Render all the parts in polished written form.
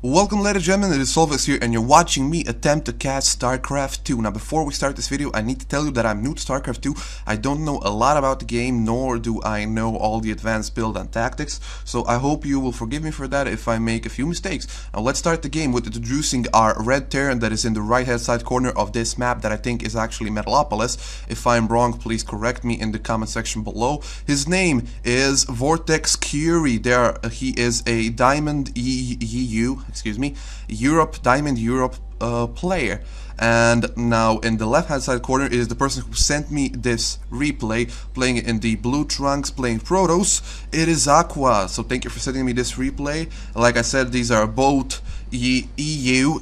Welcome ladies and gentlemen, it is Solvex here and you're watching me attempt to catch Starcraft 2. Now before we start this video, I need to tell you that I'm new to Starcraft 2. I don't know a lot about the game, nor do I know all the advanced build and tactics, so I hope you will forgive me for that if I make a few mistakes. Now let's start the game with introducing our red Terran that is in the right hand side corner of this map that I think is actually Metalopolis. If I'm wrong, please correct me in the comment section below. His name is VortexKyurii. He is a Diamond Diamond Europe player. And now in the left hand side corner is the person who sent me this replay, playing it in the blue trunks, playing Protoss. It is aQua, so thank you for sending me this replay. Like I said, these are both EU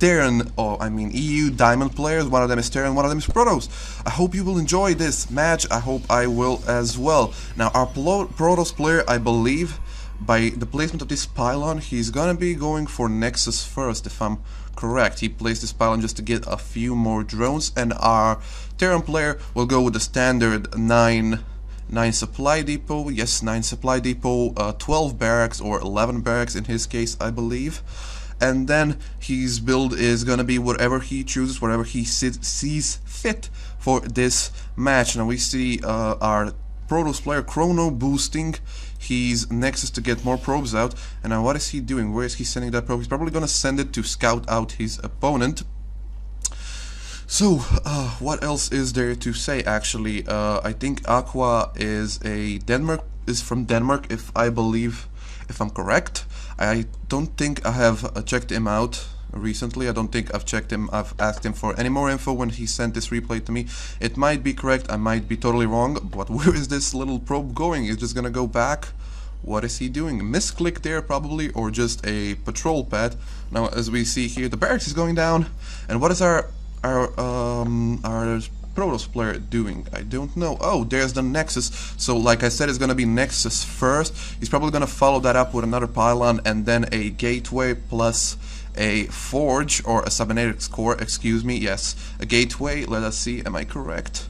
Terran, EU Diamond players. One of them is Terran, one of them is Protoss. I hope you will enjoy this match. I hope I will as well. Now our Protoss player, I believe, by the placement of this pylon, he's gonna be going for Nexus first, if I'm correct. He placed this pylon just to get a few more drones, and our Terran player will go with the standard 9 supply depot. Yes, 9 supply depot, 12 barracks or 11 barracks in his case, I believe. And then his build is gonna be whatever he chooses, whatever he sees fit for this match. Now we see our Protoss player chrono boosting his Nexus to get more probes out. And now what is he doing? Where is he sending that probe? He's probably gonna send it to scout out his opponent. So what else is there to say? Actually, I think aQua is from Denmark, if I'm correct. I don't think I have checked him out recently. I don't think I've checked him. I've asked him for any more info when he sent this replay to me. It might be correct, I might be totally wrong, but where is this little probe going? Is just gonna go back? What is he doing? Misclick there probably, or just a patrol pad. Now as we see here, the barracks is going down. And what is our Protoss player doing? I don't know. Oh, there's the Nexus. So like I said, it's gonna be Nexus first. He's probably gonna follow that up with another pylon and then a gateway plus a forge, or a cybernetics core, excuse me. Yes, a gateway. Let us see, am I correct?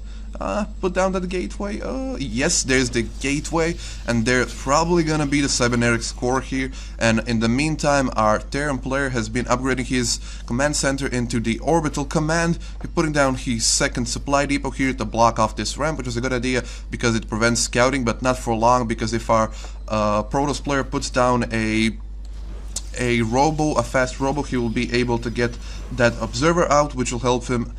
Put down that gateway. Yes, there's the gateway, and there's probably gonna be the cybernetics core here. And in the meantime, our Terran player has been upgrading his command center into the orbital command. He's putting down his second supply depot here to block off this ramp, which is a good idea because it prevents scouting, but not for long, because if our Protoss player puts down a fast robo, he will be able to get that observer out, which will help him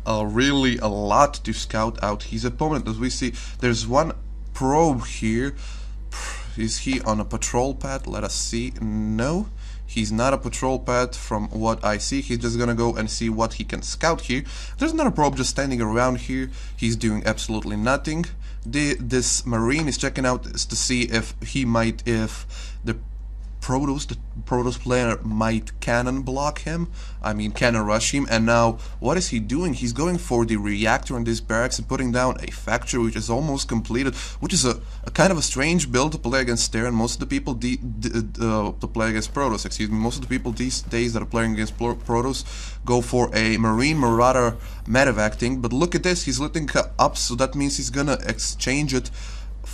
really a lot to scout out his opponent. As we see, there's one probe here. Is he on a patrol pad? Let us see. No, he's not a patrol pad from what I see. He's just gonna go and see what he can scout here. There's another probe just standing around here. He's doing absolutely nothing. This Marine is checking out to see if the Protoss player might cannon block him, cannon rush him. And now what is he doing? He's going for the reactor in this barracks and putting down a factory which is almost completed, which is a kind of a strange build to play against Terran. Most of the people to play against Protoss, excuse me, most of the people these days that are playing against Protoss go for a Marine Marauder medevac thing. But look at this, he's lifting up, so that means he's gonna exchange it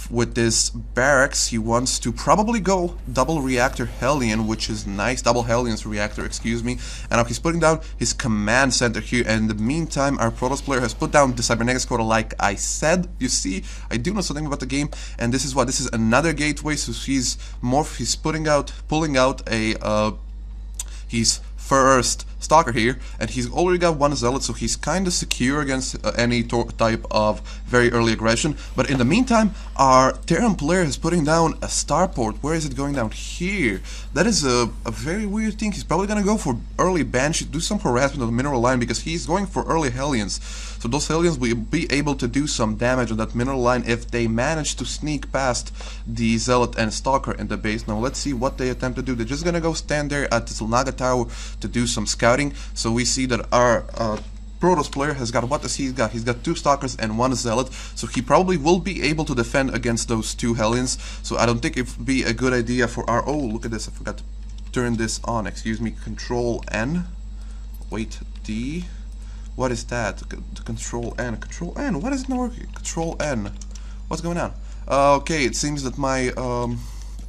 with this barracks. He wants to probably go double reactor Hellion, which is nice, double Hellion's reactor, excuse me. And now he's putting down his command center here, and in the meantime our Protoss player has put down the cybernetics core. Like I said, you see, I do know something about the game. And this is another gateway, so he's pulling out a his first stalker here, and he's already got one zealot, so he's kind of secure against any type of very early aggression. But in the meantime, our Terran player is putting down a starport. Where is it going down? Here. That is a very weird thing. He's probably gonna go for early Banshee, do some harassment of the mineral line, because he's going for early Hellions. So those Hellions will be able to do some damage on that mineral line if they manage to sneak past the zealot and stalker in the base. Now let's see what they attempt to do. They're just gonna go stand there at the Silnaga tower to do some scouting. So we see that our Protoss player has got, what does he got? He's got 2 stalkers and 1 zealot, so he probably will be able to defend against those 2 Hellions. So I don't think it would be a good idea for our, oh look at this, I forgot to turn this on, excuse me, Control N, wait, D, what is that? Control N, what is it not working? Control N, what's going on? Okay, it seems that my,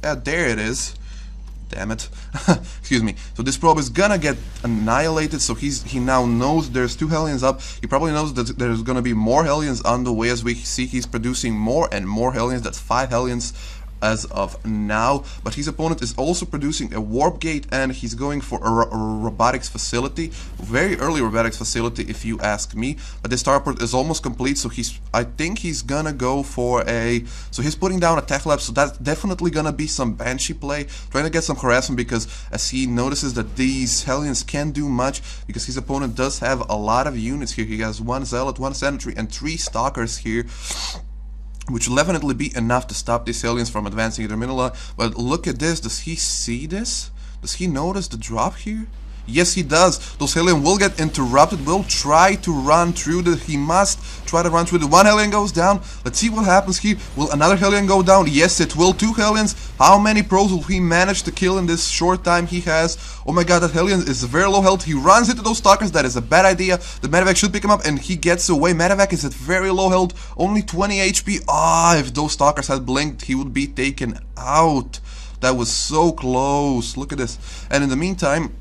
there it is. damn it. Excuse me. So this probe is gonna get annihilated, so he now knows there's 2 Hellions up. He probably knows that there's gonna be more Hellions on the way. As we see, he's producing more and more Hellions. That's 5 Hellions as of now, but his opponent is also producing a warp gate, and he's going for a robotics facility, very early robotics facility if you ask me. But this starport is almost complete, so I think he's gonna go for so he's putting down a tech lab, so that's definitely gonna be some Banshee play, trying to get some harassment, because as he notices that these Hellions can't do much, because his opponent does have a lot of units here. He has 1 Zealot, 1 Sentry, and 3 Stalkers here, which will definitely be enough to stop these Hellions from advancing either middle line. But look at this, does he see this? Does he notice the drop here? Yes, he does. Those Hellions will get interrupted, will try to run through he must try to run through 1 Hellion goes down. Let's see what happens here. Will another Hellion go down? Yes, it will. 2 Hellions. How many pros will he manage to kill in this short time he has? Oh my god, that Hellion is very low health. He runs into those Stalkers. That is a bad idea. The Medevac should pick him up, and he gets away. Medevac is at very low health, only 20 HP. If those Stalkers had blinked, he would be taken out. That was so close. Look at this. And in the meantime,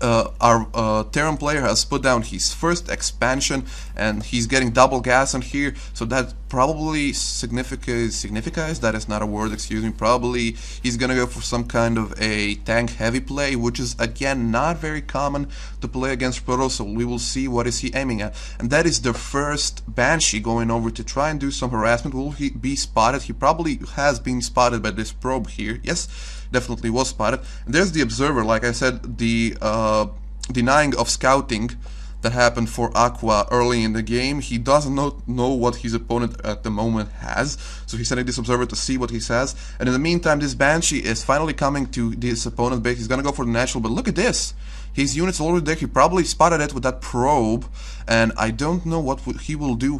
our Terran player has put down his first expansion, and he's getting double gas on here, so that probably signifies, that is not a word, excuse me, probably he's gonna go for some kind of a tank heavy play, which is again not very common to play against Proto, so we will see what is he aiming at. And that is the first Banshee going over to try and do some harassment. Will he be spotted? He probably has been spotted by this probe here. Yes, definitely was spotted. And there's the observer, like I said, the denying of scouting that happened for aQua early in the game. He doesn't know what his opponent at the moment has, so he's sending this observer to see what he says. And in the meantime, this Banshee is finally coming to this opponent's base. He's gonna go for the natural, but look at this. His unit's already there. He probably spotted it with that probe, and I don't know what he will do.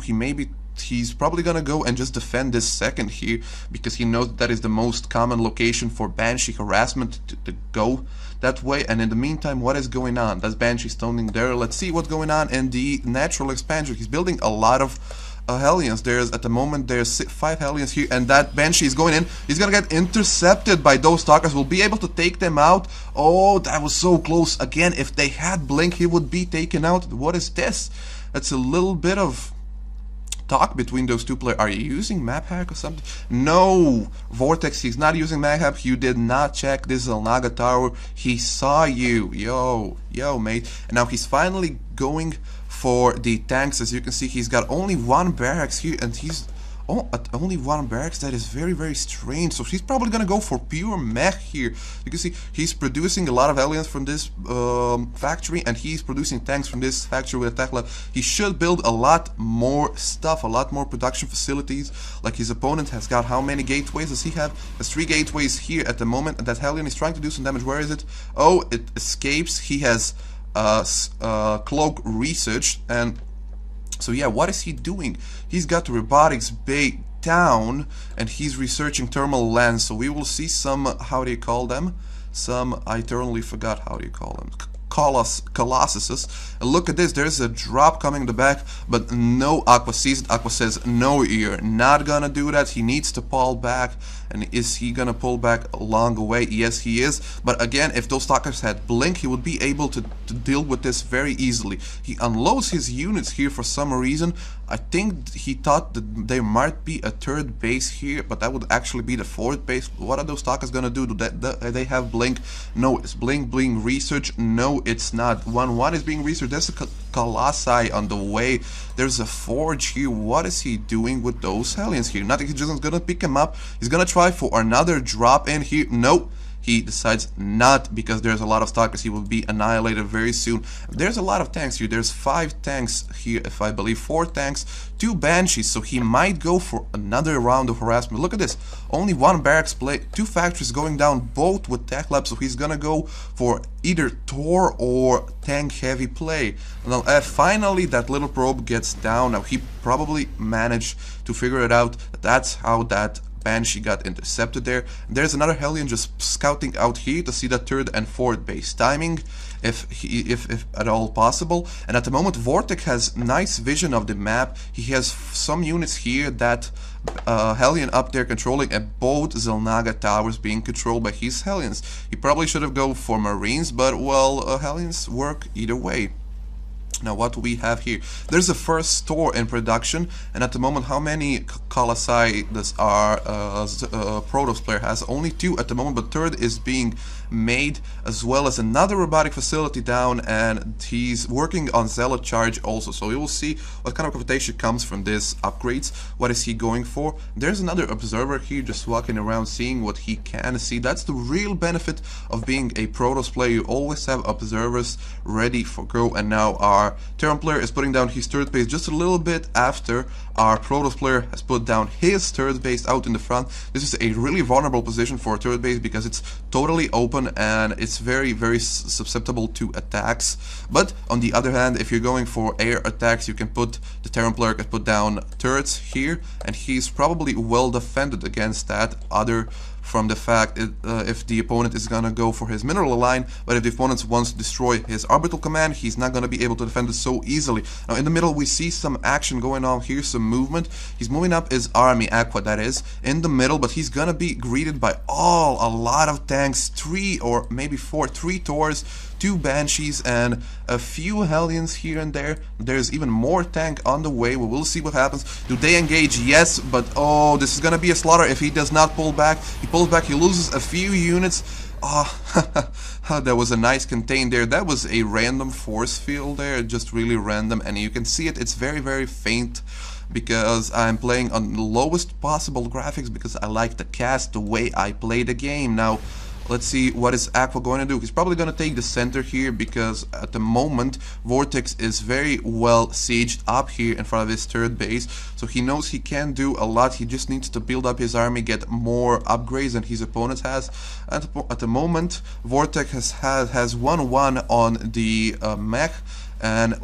He's probably gonna go and just defend this second here, because he knows that is the most common location for Banshee harassment to go that way. And in the meantime, what is going on? That's Banshee standing there. Let's see what's going on in the natural expansion. He's building a lot of Hellions. At the moment there's 5 Hellions here, and that Banshee is going in. He's gonna get intercepted by those Stalkers. Will be able to take them out. Oh, that was so close. Again, if they had blink, he would be taken out. What is this? That's a little bit of talk between those two players. Are you using map hack or something? No, Vortex, he's not using map hack. You did not check this Zelnaga tower. He saw you. Yo, mate. And now he's finally going for the tanks. As you can see, he's got only 1 barracks here, and he's at only 1 barracks. That is very, very strange. So he's probably gonna go for pure mech here. You can see he's producing a lot of Hellions from this factory, and he's producing tanks from this factory with a tech lab. He should build a lot more stuff, a lot more production facilities. Like his opponent has got how many gateways does he have? He has 3 gateways here at the moment, and that Hellion is trying to do some damage. Where is it? Oh, it escapes. He has cloak research, and so yeah, what is he doing? He's got the robotics bay down, and he's researching thermal lens. So we will see some, how do you call them? I totally forgot how do you call them. Colossuses. And look at this, there's a drop coming in the back, but no, aQua sees it. aQua says, no, you're not gonna do that. He needs to pull back. And is he gonna pull back a long way? Yes, he is. But again, if those Stalkers had blink, he would be able to deal with this very easily. He unloads his units here for some reason. I think he thought that there might be a 3rd base here, but that would actually be the 4th base. What are those Stalkers gonna do? Do they have blink? No, it's blink research. No, it's not. 1-1 is being researched. There's a Colossi on the way. There's a forge here. What is he doing with those Hellions here? Nothing. He's just gonna pick him up. He's gonna try for another drop in here. Nope. He decides not, because there's a lot of Stalkers. He will be annihilated very soon. There's a lot of tanks here. There's 5 tanks here, if I believe, 4 tanks, 2 Banshees, so he might go for another round of harassment. Look at this, only 1 barracks play, 2 factories going down, both with tech labs, so he's gonna go for either Tor or tank heavy play. Now finally that little probe gets down. Now he probably managed to figure it out. That's how that Banshee got intercepted there. There's another Hellion just scouting out here to see the third and fourth base timing, if at all possible. And at the moment, Vortex has nice vision of the map. He has some units here that Hellion up there controlling, and both Xel'Naga towers being controlled by his Hellions. He probably should have gone for Marines, but well, Hellions work either way. Now what do we have here? There's a first store in production, and at the moment, how many Colossi does our Protoss player has? Only 2 at the moment, but third is being made, as well as another robotic facility down, and he's working on Zealot Charge also. So we will see what kind of reputation comes from this upgrades. What is he going for? There's another observer here just walking around seeing what he can see. That's the real benefit of being a Protoss player. You always have observers ready for go, and now our Terran player is putting down his third base just a little bit after our Protoss player has put down his third base out in the front. This is a really vulnerable position for a third base because it's totally open and it's very susceptible to attacks. But on the other hand, if you're going for air attacks, you can put the Terran player can put down turrets here, and he's probably well defended against that, other from the fact if the opponent is gonna go for his mineral line, but if the opponent wants to destroy his orbital command, he's not gonna be able to defend it so easily. Now in the middle we see some action going on here, some movement. He's moving up his army, aQua that is, in the middle, but he's gonna be greeted by a lot of tanks, 3 or maybe 4, 3 Taurs, 2 Banshees, and a few Hellions here and there. There's even more tank on the way. We will see what happens. Do they engage? Yes, but oh, this is gonna be a slaughter if he does not pull back. He pulls back, he loses a few units. That was a nice contain there. That was a random force field there, just really random, and you can see it. It's very faint, because I'm playing on the lowest possible graphics because I like the cast, the way I play the game. Now let's see what is aQua going to do. He's probably going to take the center here because at the moment Vortex is very well sieged up here in front of his third base, so he knows he can do a lot. He just needs to build up his army, get more upgrades than his opponent has. At the moment Vortex has 1-1 on the mech, and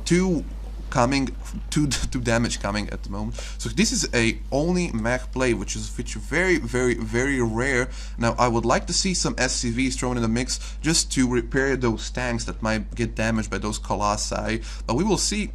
2 coming, 2 damage coming at the moment. So this is a only mech play, which is very rare. Now I would like to see some SCVs thrown in the mix just to repair those tanks that might get damaged by those Colossi, but we will see.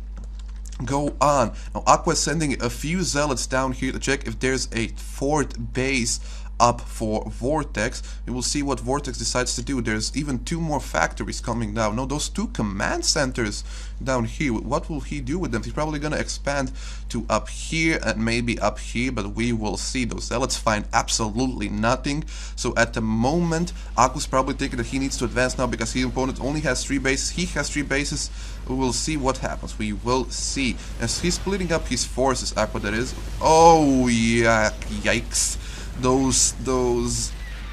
Go on. Now aQua is sending a few Zealots down here to check if there's a 4th base up for Vortex. We will see what Vortex decides to do. There's even 2 more factories coming down. No, those 2 command centers down here. What will he do with them? He's probably gonna expand to up here and maybe up here, but we will see. Those Zealots find absolutely nothing. So at the moment, Aqua's probably thinking that he needs to advance now because his opponent only has 3 bases. He has 3 bases. We will see what happens. We will see. As he's splitting up his forces, aQua that is. Oh yeah, yikes. Those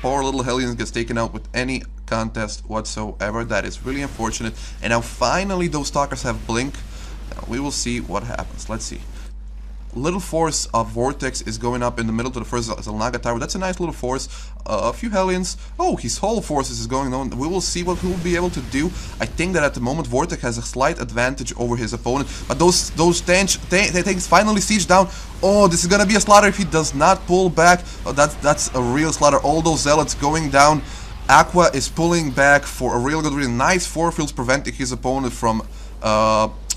poor little Hellions gets taken out with any contest whatsoever. That is really unfortunate. And now finally those Stalkers have blink. Now we will see what happens. Let's see. Little force of Vortex is going up in the middle to the first Xel'Naga tower. That's a nice little force. A few Hellions. Oh, his whole forces is going on. We will see what he will be able to do. I think that at the moment Vortex has a slight advantage over his opponent. But those tanks finally siege down. Oh, this is gonna be a slaughter if he does not pull back. Oh, that's a real slaughter. All those Zealots going down. aQua is pulling back for a real good reason. Nice 4 fields preventing his opponent from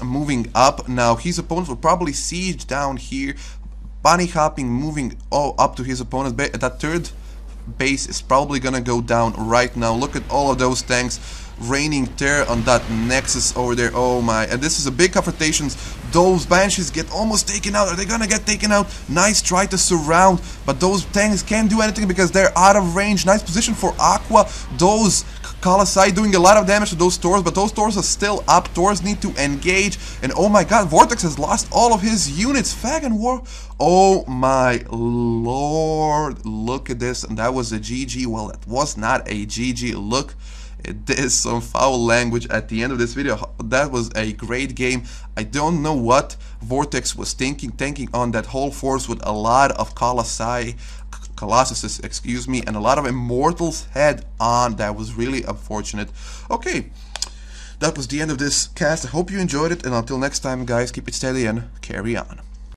moving up. Now his opponent will probably siege down here, bunny hopping, moving up to his opponent. That third base is probably gonna go down right now. Look at all of those tanks raining terror on that nexus over there. Oh my, and this is a big confrontations. Those Banshees get almost taken out. Are they gonna get taken out? Nice try to surround, but those tanks can't do anything because they're out of range. Nice position for aQua. Those Colossi doing a lot of damage to those Taurs, but those Taurs are still up. Taurs need to engage, and oh my god, Vortex has lost all of his units. Fag and War. Oh my lord, look at this, and that was a GG. Well, it was not a GG. Look, it is some foul language at the end of this video. That was a great game. I don't know what Vortex was thinking, tanking on that whole force with a lot of Colossuses, excuse me, and a lot of Immortals head on. That was really unfortunate. Okay, that was the end of this cast. I hope you enjoyed it, and until next time, guys, keep it steady and carry on.